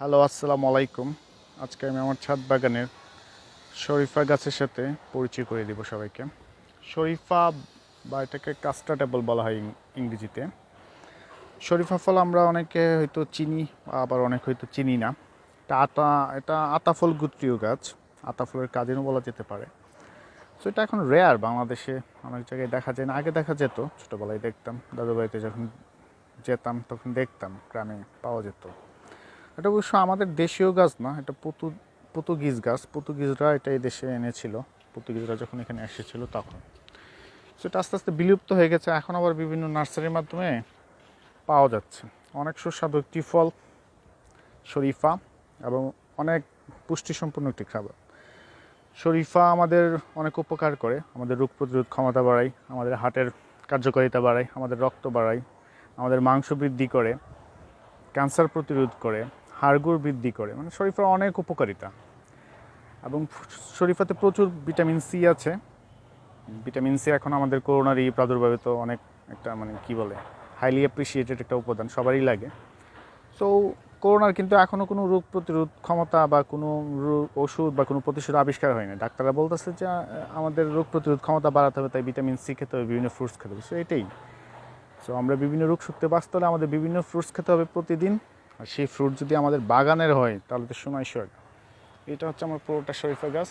Hello, আসসালামু আলাইকুম। আজকে আমি আমার ছাদ বাগানের শরীফা গাছের সাথে পরিচয় করে দিব সবাইকে। শরীফা বা এটাকে কাস্টার্ড অ্যাপল বলা হয় ইংরেজিতে। শরীফা ফল আমরা অনেকে হয়তো চিনি, আবার অনেক হয়তো চিনি না। এটা আতা ফল গোত্রীয় গাছ, আতা ফলের কাজিনও বলা যেতে পারে। সো এটা এখন রেয়ার, বাংলাদেশে অনেক জায়গায় দেখা যায় না। আগে দেখা যেত, ছোটোবেলায় দেখতাম, দাদু বাড়িতে যখন যেতাম তখন দেখতাম, গ্রামে পাওয়া যেত। এটা অবশ্য আমাদের দেশীয় গাছ না, এটা পর্তুগিজ গাছ। পর্তুগিজরা এটা এই দেশে এনেছিল, পর্তুগিজরা যখন এখানে এসেছিল তখন। সেটা আস্তে আস্তে বিলুপ্ত হয়ে গেছে, এখন আবার বিভিন্ন নার্সারির মাধ্যমে পাওয়া যাচ্ছে। অনেক সুস্বাদু একটি ফল শরীফা, এবং অনেক পুষ্টিসম্পন্ন একটি খাবার। শরীফা আমাদের অনেক উপকার করে, আমাদের রোগ প্রতিরোধ ক্ষমতা বাড়ায়, আমাদের হার্টের কার্যকারিতা বাড়ায়, আমাদের রক্ত বাড়ায়, আমাদের মাংস বৃদ্ধি করে, ক্যান্সার প্রতিরোধ করে, হাড়গোড় বৃদ্ধি করে। মানে শরীফার অনেক উপকারিতা, এবং শরীফাতে প্রচুর ভিটামিন সি আছে। ভিটামিন সি এখন আমাদের করোনার এই প্রাদুর্ভাবে তো অনেক একটা কি বলে, হাইলি অ্যাপ্রিসিয়েটেড একটা উপাদান, সবারই লাগে। সো করোনার কিন্তু এখনও কোনো রোগ প্রতিরোধ ক্ষমতা বা কোনো ওষুধ বা কোনো প্রতিষেধক আবিষ্কার হয়নি। ডাক্তাররা বলতেছে যে আমাদের রোগ প্রতিরোধ ক্ষমতা বাড়াতে হবে, তাই ভিটামিন সি খেতে হবে, বিভিন্ন ফ্রুটস খেতে হবে। সো এটাই। সো আমরা বিভিন্ন রোগ শক্তি বাঁচতে হলে আমাদের বিভিন্ন ফ্রুটস খেতে হবে প্রতিদিন। আর সেই ফ্রুট যদি আমাদের বাগানের হয় তাহলে তো সোনাই সোহাগা। এটা হচ্ছে আমার পুরোটা শরীফা গাছ।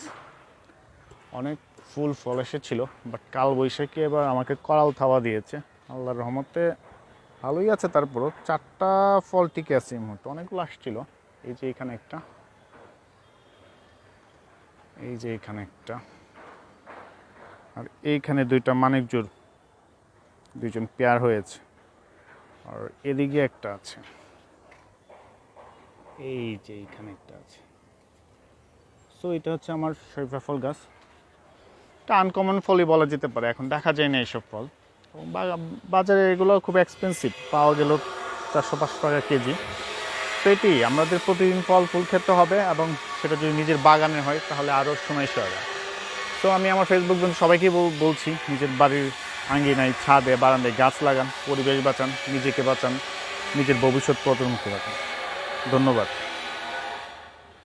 অনেক ফুল ফল এসেছিল, বাট কাল বৈশাখী এবার আমাকে করাল থাওয়া দিয়েছে। আল্লাহর রহমতে ভালোই আছে, তারপরও 4টা ফল টিকে আছে এই মুহূর্তে। অনেকগুলো আসছিল। এই যে এখানে একটা, এই যে এখানে একটা, আর এইখানে 2টা মানিকজোড়, 2জন পেয়ার হয়েছে। আর এদিকে একটা আছে, এই যে এইখানে একটা আছে। সো এটা হচ্ছে আমার শরীফা ফল গাছ। এটা আনকমন ফলই বলা যেতে পারে, এখন দেখা যায় না এইসব ফল। এবং বাজারে এগুলো খুব এক্সপেন্সিভ, পাওয়া গেল 400-500 টাকা কেজি। তো এটি আমাদের প্রতিদিন ফল ফুল খেতে হবে, এবং সেটা যদি নিজের বাগানে হয় তাহলে আরও সোনাই সোহাগা। তো আমি আমার ফেসবুক বন্ধু সবাইকে বলছি, নিজের বাড়ির আঙ্গিনায়, ছাদে, বারান্দায় গাছ লাগান, পরিবেশ বাঁচান, নিজেকে বাঁচান, নিজের ভবিষ্যৎ প্রজন্মকে বাঁচান। ধন্যবাদ।